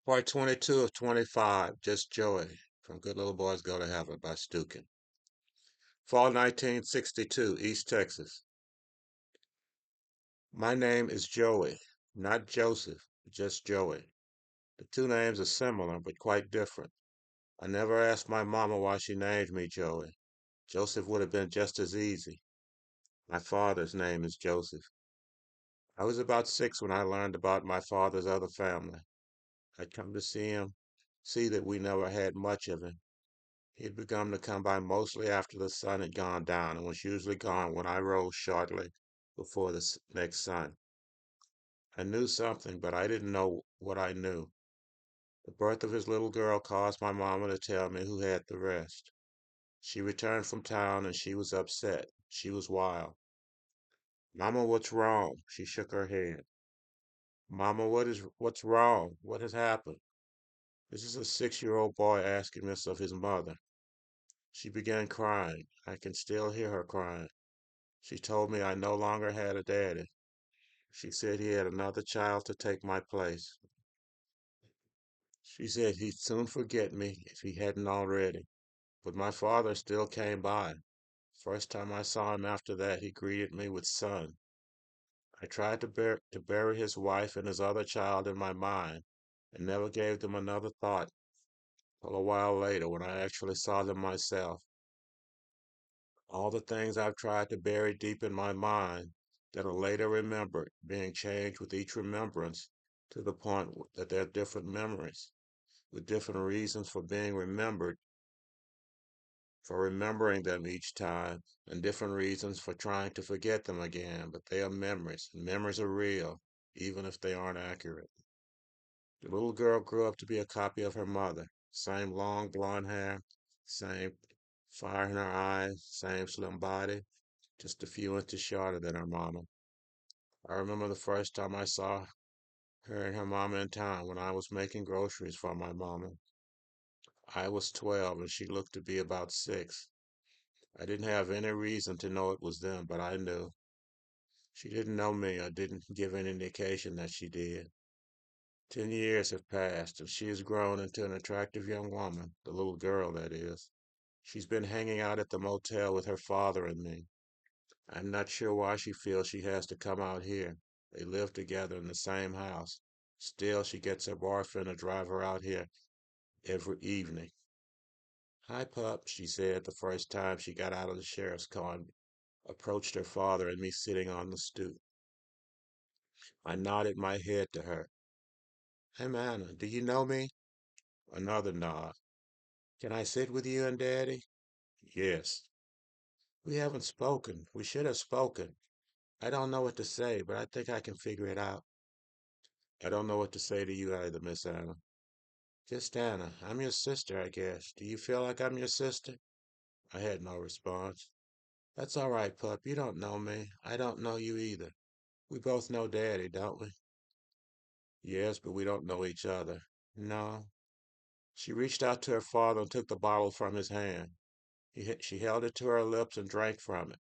Part 22 of 25, Just Joey, from Good Little Boys Go to Heaven by Stukin. Fall 1962, East Texas. My name is Joey, not Joseph, just Joey. The two names are similar, but quite different. I never asked my mama why she named me Joey. Joseph would have been just as easy. My father's name is Joseph. I was about 6 when I learned about my father's other family. I'd come to see that we never had much of him. He had begun to come by mostly after the sun had gone down and was usually gone when I rose shortly before the next sun. I knew something, but I didn't know what I knew. The birth of his little girl caused my mama to tell me who had the rest. She returned from town and she was upset. She was wild. Mama, what's wrong? She shook her head. Mama, what's wrong? What has happened? This is a 6-year-old boy asking this of his mother. She began crying. I can still hear her crying. She told me I no longer had a daddy. She said he had another child to take my place. She said he'd soon forget me if he hadn't already. But my father still came by. First time I saw him after that, he greeted me with son. I tried to bury his wife and his other child in my mind and never gave them another thought till a while later when I actually saw them myself. All the things I've tried to bury deep in my mind that are later remembered, being changed with each remembrance to the point that they're different memories, with different reasons for being remembered, for remembering them each time, and different reasons for trying to forget them again. But they are memories, and memories are real, even if they aren't accurate. The little girl grew up to be a copy of her mother. Same long blonde hair, same fire in her eyes, same slim body, just a few inches shorter than her mama. I remember the first time I saw her and her mama in town when I was making groceries for my mama. I was 12 and she looked to be about 6. I didn't have any reason to know it was them, but I knew. She didn't know me or didn't give any indication that she did. 10 years have passed and she has grown into an attractive young woman, the little girl, that is. She's been hanging out at the motel with her father and me. I'm not sure why she feels she has to come out here. They live together in the same house. Still, she gets her boyfriend to drive her out here every evening. Hi, pup, she said the first time she got out of the sheriff's car and approached her father and me sitting on the stoop. I nodded my head to her. Hey, Anna, do you know me? Another nod. Can I sit with you and Daddy? Yes. We haven't spoken. We should have spoken. I don't know what to say, but I think I can figure it out. I don't know what to say to you either, Miss Anna. Just Anna. I'm your sister, I guess. Do you feel like I'm your sister? I had no response. That's all right, pup. You don't know me. I don't know you either. We both know Daddy, don't we? Yes, but we don't know each other. No. She reached out to her father and took the bottle from his hand. She held it to her lips and drank from it.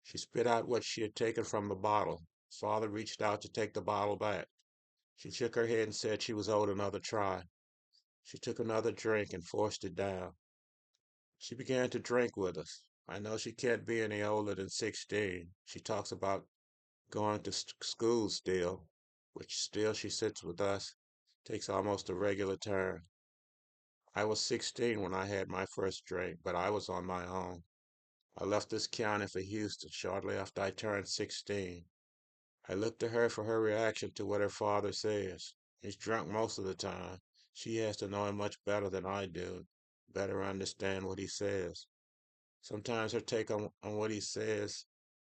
She spit out what she had taken from the bottle. Father reached out to take the bottle back. She shook her head and said she was owed another try. She took another drink and forced it down. She began to drink with us. I know she can't be any older than 16. She talks about going to school still, which still she sits with us, takes almost a regular turn. I was 16 when I had my first drink, but I was on my own. I left this county for Houston shortly after I turned 16. I look to her for her reaction to what her father says. He's drunk most of the time. She has to know him much better than I do, better understand what he says. Sometimes her take on what he said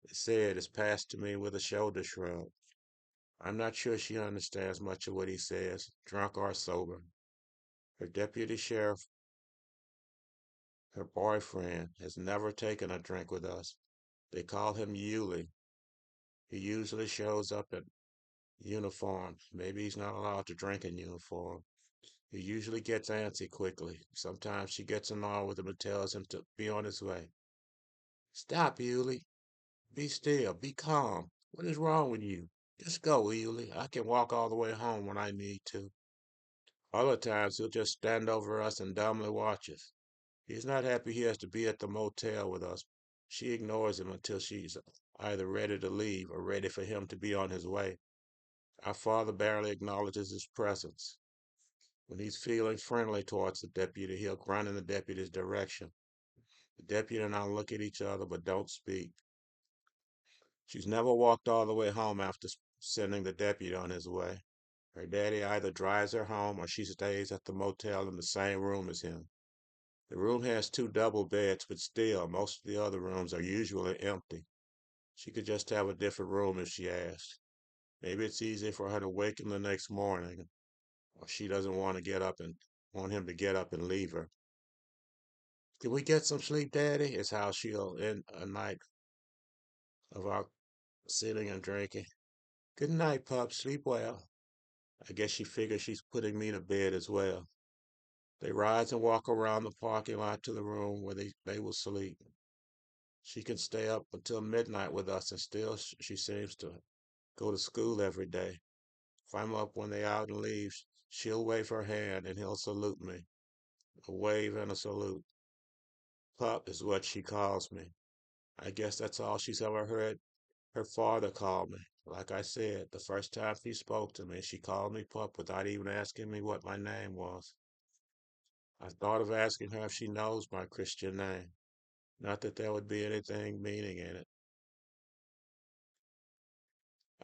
is passed to me with a shoulder shrug. I'm not sure she understands much of what he says, drunk or sober. Her deputy sheriff, her boyfriend, has never taken a drink with us. They call him Yulee. He usually shows up in uniform. Maybe he's not allowed to drink in uniform. He usually gets antsy quickly. Sometimes she gets annoyed with him and tells him to be on his way. Stop, Yulee. Be still. Be calm. What is wrong with you? Just go, Yulee. I can walk all the way home when I need to. Other times he'll just stand over us and dumbly watch us. He's not happy he has to be at the motel with us. She ignores him until she's either ready to leave or ready for him to be on his way. Our father barely acknowledges his presence. When he's feeling friendly towards the deputy, he'll grunt in the deputy's direction. The deputy and I look at each other but don't speak. She's never walked all the way home after sending the deputy on his way. Her daddy either drives her home or she stays at the motel in the same room as him. The room has two double beds, but still, most of the other rooms are usually empty. She could just have a different room if she asked. Maybe it's easier for her to wake him the next morning, or she doesn't want him to get up and leave her. Can we get some sleep, Daddy? Is how she'll end a night of our sitting and drinking. Good night, pup. Sleep well. I guess she figures she's putting me to bed as well. They rise and walk around the parking lot to the room where they will sleep. She can stay up until midnight with us, and still she seems to go to school every day. If I'm up when they out and leave, she'll wave her hand and he'll salute me. A wave and a salute. Pup is what she calls me. I guess that's all she's ever heard her father call me. Like I said, the first time she spoke to me, she called me pup without even asking me what my name was. I thought of asking her if she knows my Christian name. Not that there would be anything meaning in it.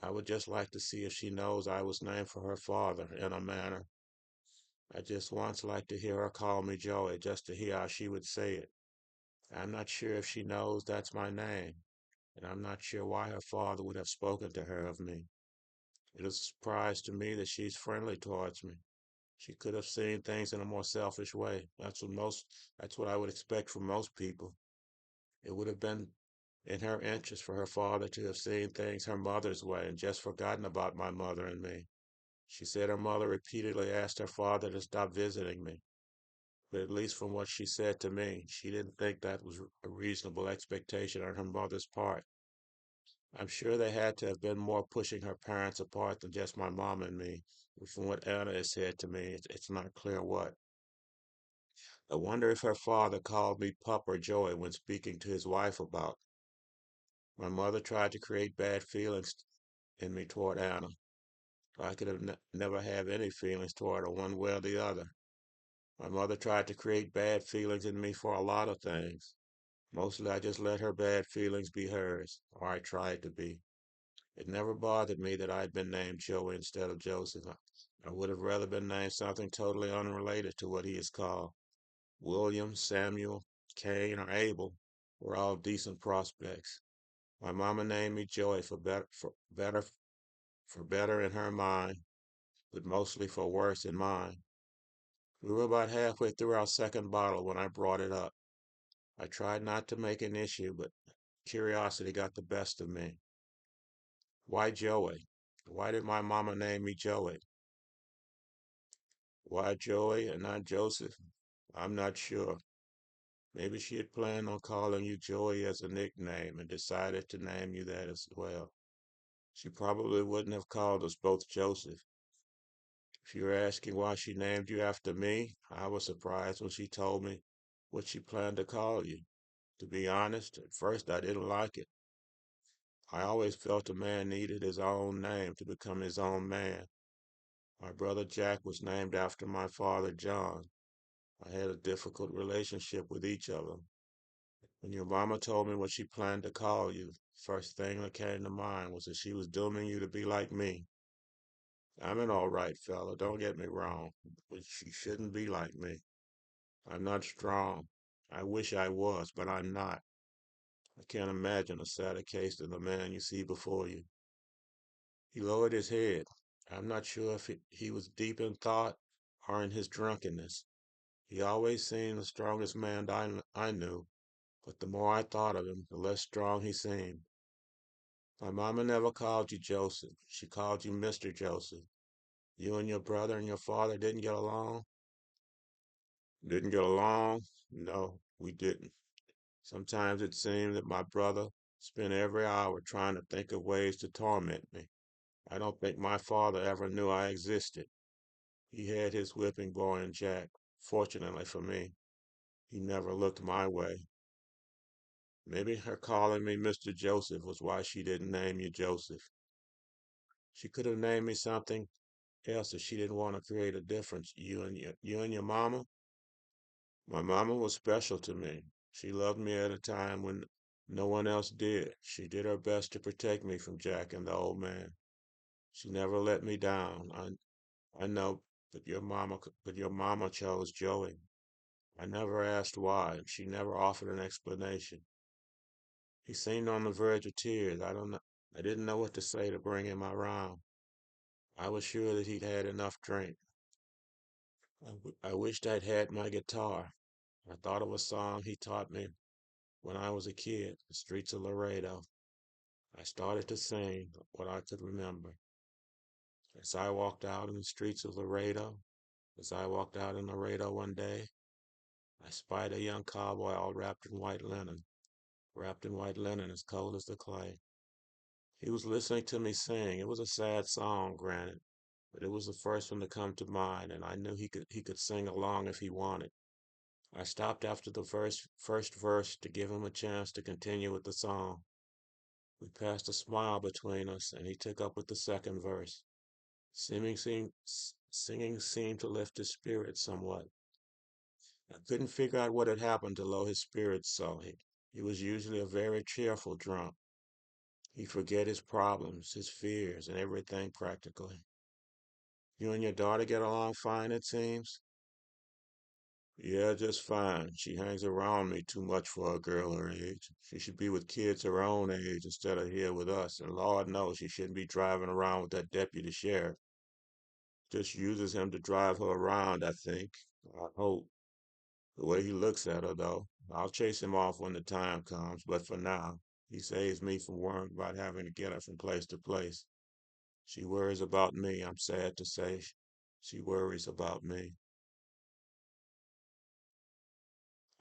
I would just like to see if she knows I was named for her father in a manner. I just once like to hear her call me Joey just to hear how she would say it. I'm not sure if she knows that's my name, and I'm not sure why her father would have spoken to her of me. It is a surprise to me that she's friendly towards me. She could have seen things in a more selfish way. That's what I would expect from most people. It would have been in her interest for her father to have seen things her mother's way and just forgotten about my mother and me. She said her mother repeatedly asked her father to stop visiting me, but at least from what she said to me, she didn't think that was a reasonable expectation on her mother's part. I'm sure they had to have been more pushing her parents apart than just my mom and me. But from what Anna has said to me, it's not clear what. I wonder if her father called me Pup or Joey when speaking to his wife about. My mother tried to create bad feelings in me toward Anna. I could have never have any feelings toward her one way or the other. My mother tried to create bad feelings in me for a lot of things. Mostly I just let her bad feelings be hers, or I tried to be. It never bothered me that I'd been named Joey instead of Joseph. I would have rather been named something totally unrelated to what he is called. William, Samuel, Cain, or Abel were all decent prospects. My mama named me Joey for better in her mind, but mostly for worse in mine. We were about halfway through our second bottle when I brought it up. I tried not to make an issue, but curiosity got the best of me. Why Joey? Why did my mama name me Joey? Why Joey and not Joseph? I'm not sure. Maybe she had planned on calling you Joey as a nickname and decided to name you that as well. She probably wouldn't have called us both Joseph. If you're asking why she named you after me, I was surprised when she told me what she planned to call you. To be honest, at first I didn't like it. I always felt a man needed his own name to become his own man. My brother Jack was named after my father John. I had a difficult relationship with each of them. When your mama told me what she planned to call you, first thing that came to mind was that she was dooming you to be like me. I'm an all right fella, don't get me wrong, but she shouldn't be like me. I'm not strong. I wish I was, but I'm not. I can't imagine a sadder case than the man you see before you. He lowered his head. I'm not sure if he was deep in thought or in his drunkenness. He always seemed the strongest man I knew, but the more I thought of him, the less strong he seemed. My mama never called you Joseph. She called you Mr. Joseph. You and your brother and your father didn't get along? Didn't get along? No, we didn't. Sometimes it seemed that my brother spent every hour trying to think of ways to torment me. I don't think my father ever knew I existed. He had his whipping boy and Jack. Fortunately for me, he never looked my way. Maybe her calling me Mr. Joseph was why she didn't name you Joseph. She could have named me something else if she didn't want to create a difference. You and your mama? My mama was special to me. She loved me at a time when no one else did. She did her best to protect me from Jack and the old man. She never let me down. I know, but your mama chose Joey. I never asked why. She never offered an explanation. He seemed on the verge of tears. I don't know. I didn't know what to say to bring him around. I was sure that he'd had enough drink. I wished I'd had my guitar. I thought of a song he taught me when I was a kid, The Streets of Laredo. I started to sing what I could remember. As I walked out in the streets of Laredo, as I walked out in Laredo one day, I spied a young cowboy all wrapped in white linen as cold as the clay. He was listening to me sing. It was a sad song, granted, but it was the first one to come to mind, and I knew he could sing along if he wanted. I stopped after the first verse to give him a chance to continue with the song. We passed a smile between us, and he took up with the second verse. Singing seemed to lift his spirits somewhat. I couldn't figure out what had happened to lower his spirits so. He was usually a very cheerful drunk. He'd forget his problems, his fears, and everything practically. You and your daughter get along fine, it seems? Yeah, just fine. She hangs around me too much for a girl her age. She should be with kids her own age instead of here with us, and Lord knows she shouldn't be driving around with that deputy sheriff. Just uses him to drive her around, I think. I hope. The way he looks at her, though. I'll chase him off when the time comes, but for now, he saves me from worrying about having to get her from place to place. She worries about me, I'm sad to say. She worries about me.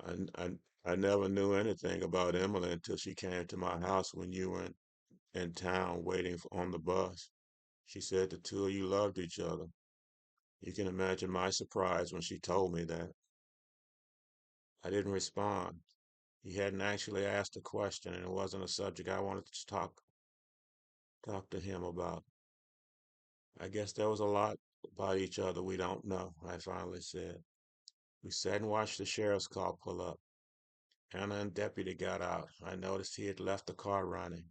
I, I, I never knew anything about Emily until she came to my house when you were in town waiting on the bus. She said the two of you loved each other. You can imagine my surprise when she told me that. I didn't respond. He hadn't actually asked a question, and it wasn't a subject I wanted to talk to him about. I guess there was a lot about each other we don't know, I finally said. We sat and watched the sheriff's car pull up. Anna and Deputy got out. I noticed he had left the car running.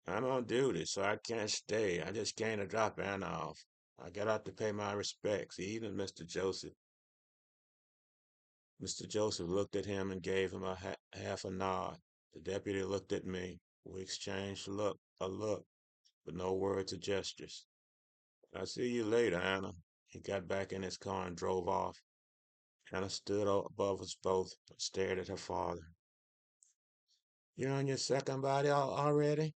I'm on duty, so I can't stay. I just came to drop Anna off. I got out to pay my respects. Even Mr. Joseph. Mr. Joseph looked at him and gave him half a nod. The deputy looked at me. We exchanged a look, but no words or gestures. I'll see you later, Anna. He got back in his car and drove off. Anna stood above us both and stared at her father. You're on your second body already?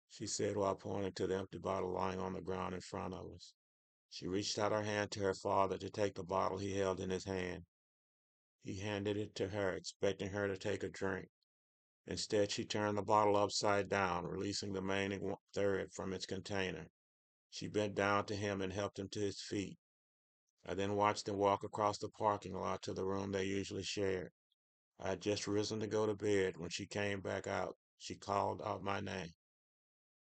She said while pointing to the empty bottle lying on the ground in front of us. She reached out her hand to her father to take the bottle he held in his hand. He handed it to her, expecting her to take a drink. Instead, she turned the bottle upside down, releasing the remaining third from its container. She bent down to him and helped him to his feet. I then watched them walk across the parking lot to the room they usually shared. I had just risen to go to bed when she came back out. She called out my name.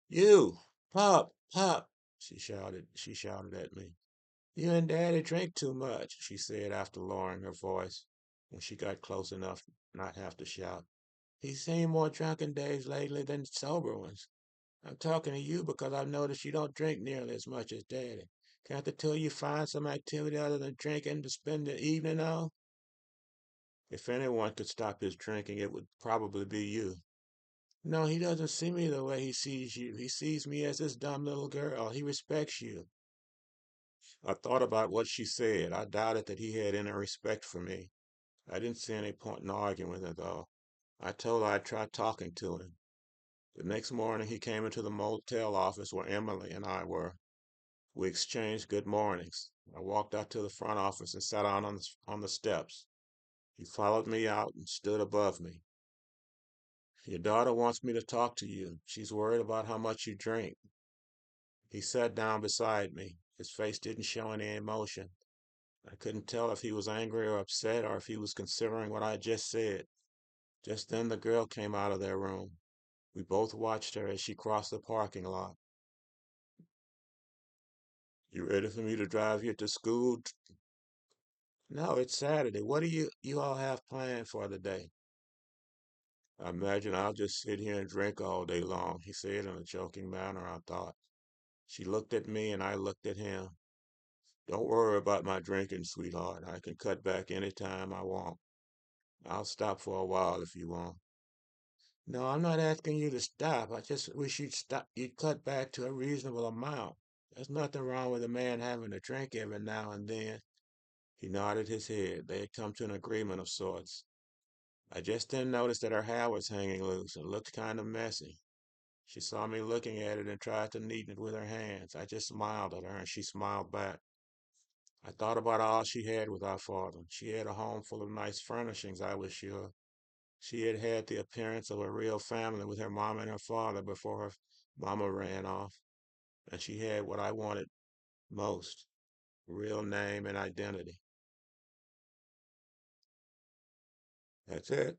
You! Pop! Pop! She shouted at me. You and Daddy drink too much, she said after lowering her voice when she got close enough not have to shout. He's seen more drunken days lately than sober ones. I'm talking to you because I've noticed you don't drink nearly as much as Daddy. Can't the two of you find some activity other than drinking to spend the evening on? If anyone could stop his drinking, it would probably be you. No, he doesn't see me the way he sees you. He sees me as this dumb little girl. He respects you. I thought about what she said. I doubted that he had any respect for me. I didn't see any point in arguing with her, though. I told her I'd try talking to him. The next morning, he came into the motel office where Emily and I were. We exchanged good mornings. I walked out to the front office and sat down on the steps. He followed me out and stood above me. Your daughter wants me to talk to you. She's worried about how much you drink. He sat down beside me. His face didn't show any emotion. I couldn't tell if he was angry or upset or if he was considering what I just said. Just then the girl came out of their room. We both watched her as she crossed the parking lot. You ready for me to drive you to school? No, it's Saturday. What do you all have planned for the day? I imagine I'll just sit here and drink all day long, he said in a joking manner, I thought. She looked at me and I looked at him. Don't worry about my drinking, sweetheart. I can cut back any time I want. I'll stop for a while if you want. No, I'm not asking you to stop. I just wish you'd cut back to a reasonable amount. There's nothing wrong with a man having a drink every now and then. He nodded his head. They had come to an agreement of sorts. I just then noticed that her hair was hanging loose and looked kind of messy. She saw me looking at it and tried to neaten it with her hands. I just smiled at her and she smiled back. I thought about all she had with our father. She had a home full of nice furnishings, I was sure. She had had the appearance of a real family with her mama and her father before her mama ran off. And she had what I wanted most, real name and identity. That's it.